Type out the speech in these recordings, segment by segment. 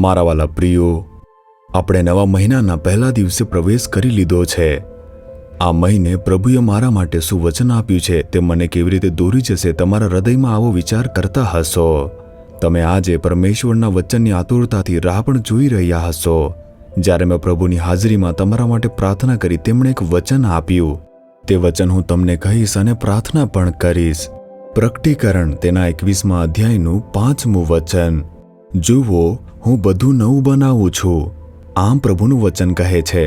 મારા વાલા પ્રિયો, આપણે નવા મહિનાના પહેલા દિવસે પ્રવેશ કરી લીધો છે. આ મહિને પ્રભુએ મારા માટે શું વચન આપ્યું છે તે મને કેવી રીતે દોરી જશે, તમારા હૃદયમાં આવો વિચાર કરતા હશો. તમે આજે પરમેશ્વરના વચનની આતુરતાથી રાહ પણ જોઈ રહ્યા હશો. જ્યારે મેં પ્રભુની હાજરીમાં તમારા માટે પ્રાર્થના કરી, તેમણે એક વચન આપ્યું. તે વચન હું તમને કહીશ અને પ્રાર્થના પણ કરીશ. પ્રકટીકરણ તેના 21મા અધ્યાયનું 5મું વચન. જુઓ, હું બધું નવું બનાવું છું. આમ પ્રભુનું વચન કહે છે.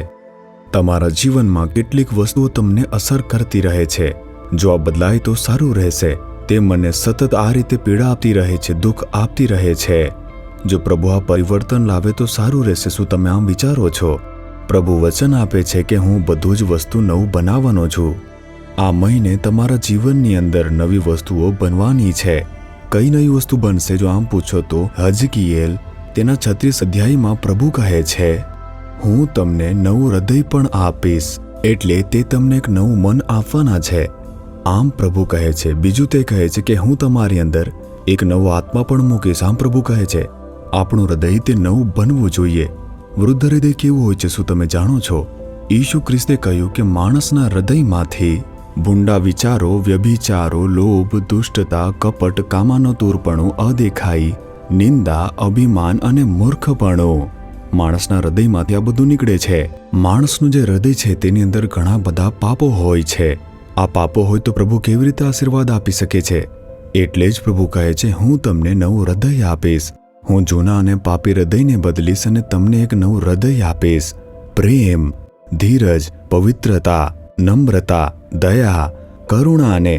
તમારા જીવનમાં કેટલીક વસ્તુઓ તમને અસર કરતી રહે છે. જો આ બદલાય તો સારું રહેશે. તે મને સતત આ રીતે પીડા આપતી રહે છે, દુઃખ આપતી રહે છે. જો પ્રભુ આ પરિવર્તન લાવે તો સારું રહેશે. શું તમે આમ વિચારો છો? પ્રભુ વચન આપે છે કે હું બધું જ વસ્તુ નવું બનાવવાનો છું. આ મહિને તમારા જીવનની અંદર નવી વસ્તુઓ બનવાની છે. કઈ નવી વસ્તુ બનશે? જો આમ પૂછો તો હજકીએલ તેના 36 અધ્યાયમાં પ્રભુ કહે છે, હું તમને નવું હૃદય પણ આપીશ. એટલે તે તમને એક નવું મન આપવાના છે. આમ પ્રભુ કહે છે. બીજું તે કહે છે કે હું તમારી અંદર એક નવો આત્મા પણ મૂકીશ. આમ પ્રભુ કહે છે, આપણું હૃદય તે નવું બનવું જોઈએ. વૃદ્ધ હૃદય કેવું હોય છે શું તમે જાણો છો? ઈસુ ખ્રિસ્તે કહ્યું કે માણસના હૃદયમાંથી ભૂંડા વિચારો, વ્યભિચારો, લોભ, દુષ્ટતા, કપટ, કામાનતુરપણું, અદેખાઈ, નિંદા, અભિમાન અને મૂર્ખપણું, માણસના હૃદયમાંથી આ બધું નીકળે છે. માણસનું જે હૃદય છે તેની અંદર ઘણા બધા પાપો હોય છે. આ પાપો હોય તો પ્રભુ કેવી રીતે આશીર્વાદ આપી શકે છે? એટલે જ પ્રભુ કહે છે, હું તમને નવું હૃદય આપીશ. હું જૂના અને પાપી હૃદયને બદલીશ અને તમને એક નવું હૃદય આપીશ. પ્રેમ, ધીરજ, પવિત્રતા, નમ્રતા, દયા, કરુણા અને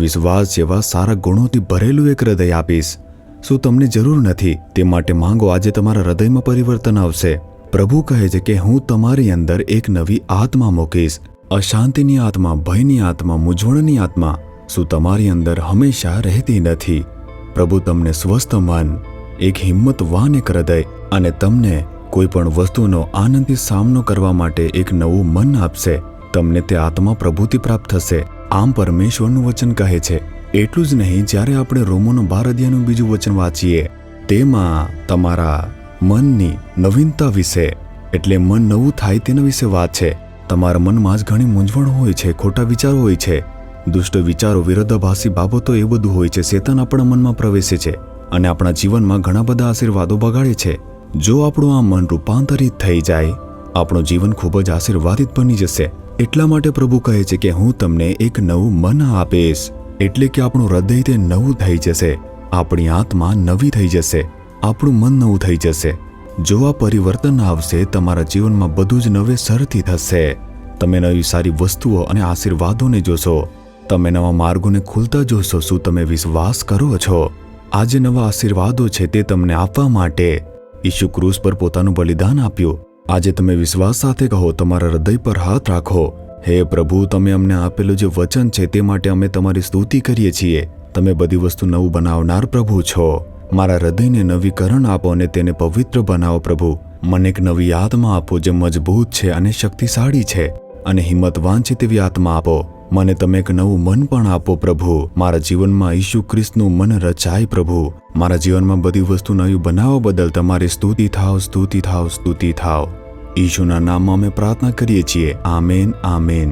વિશ્વાસ જેવા સારા ગુણોથી ભરેલું એક હૃદય આપીશ. શું તમને જરૂર નથી? તે માટે માંગો. આજે તમારા હૃદયમાં પરિવર્તન આવશે. પ્રભુ કહે છે કે હું તમારી અંદર એક નવી આત્મા મૂકીશ. અશાંતિની આત્મા, ભયની આત્મા, મૂંઝવણની આત્મા શું તમારી અંદર હંમેશા રહેતી નથી? પ્રભુ તમને સ્વસ્થ મન, એક હિંમતવાન એક હૃદય અને તમને કોઈ પણ વસ્તુનો આનંદથી સામનો કરવા માટે એક નવું મન આપશે. તમને તે આત્મા પ્રભુથી પ્રાપ્ત થશે. આમ પરમેશ્વરનું વચન કહે છે. એટલું જ નહીં, જ્યારે આપણે રોમનો 12 અધ્યાયનું બીજું વચન વાંચીએ, તેમાં તમારા મનની નવીનતા વિશે, એટલે મન નવું થાય તેના વિશે વાત છે. તમારા મનમાં જ ઘણી મૂંઝવણ હોય છે, ખોટા વિચારો હોય છે, દુષ્ટ વિચારો, વિરોધાભાસી બાબતો, એ બધું હોય છે. શેતાન આપણા મનમાં પ્રવેશે છે અને આપણા જીવનમાં ઘણા બધા આશીર્વાદો બગાડે છે. જો આપણું આ મન રૂપાંતરિત થઈ જાય, આપણું જીવન ખૂબ જ આશીર્વાદિત બની જશે. એટલા માટે પ્રભુ કહે છે કે હું તમને એક નવું મન આપીશ. એટલે કે આપણું હૃદય તે નવું થઈ જશે, આપણી આત્મા નવી થઈ જશે, આપણું મન નવું થઈ જશે. જો આ પરિવર્તન આવશે, તમારા જીવનમાં બધું જ નવેસરથી થશે. તમે નવી સારી વસ્તુઓ અને આશીર્વાદોને જોશો. તમે નવા માર્ગોને ખુલતા જોશો. શું તમે વિશ્વાસ કરો છો? આજે નવા આશીર્વાદો છે તે તમને આપવા માટે ઈસુ ક્રૂસ પર પોતાનું બલિદાન આપ્યું. આજે તમે વિશ્વાસ સાથે કહો, તમારા હૃદય પર હાથ રાખો, હે પ્રભુ, તમે અમને આપેલું જે વચન છે તે માટે અમે તમારી સ્તુતિ કરીએ છીએ. તમે બધી વસ્તુ નવું બનાવનાર પ્રભુ છો. મારા હૃદયને નવીકરણ આપો અને તેને પવિત્ર બનાવો. પ્રભુ, મને એક નવી આત્મા આપો જે મજબૂત છે અને શક્તિશાળી છે અને હિંમતવાન છે તેવી આત્મા આપો. મને તમે એક નવું મન પણ આપો પ્રભુ. મારા જીવનમાં ઈસુ ખ્રિસ્તનું મન રચાય પ્રભુ. મારા જીવનમાં બધી વસ્તુ નવી બનાવવા બદલ તમારી સ્તુતિ થાવ, સ્તુતિ થાવ, સ્તુતિ થાવ. ઈશુના નામમાં અમે પ્રાર્થના કરીએ છીએ. Amen, amen.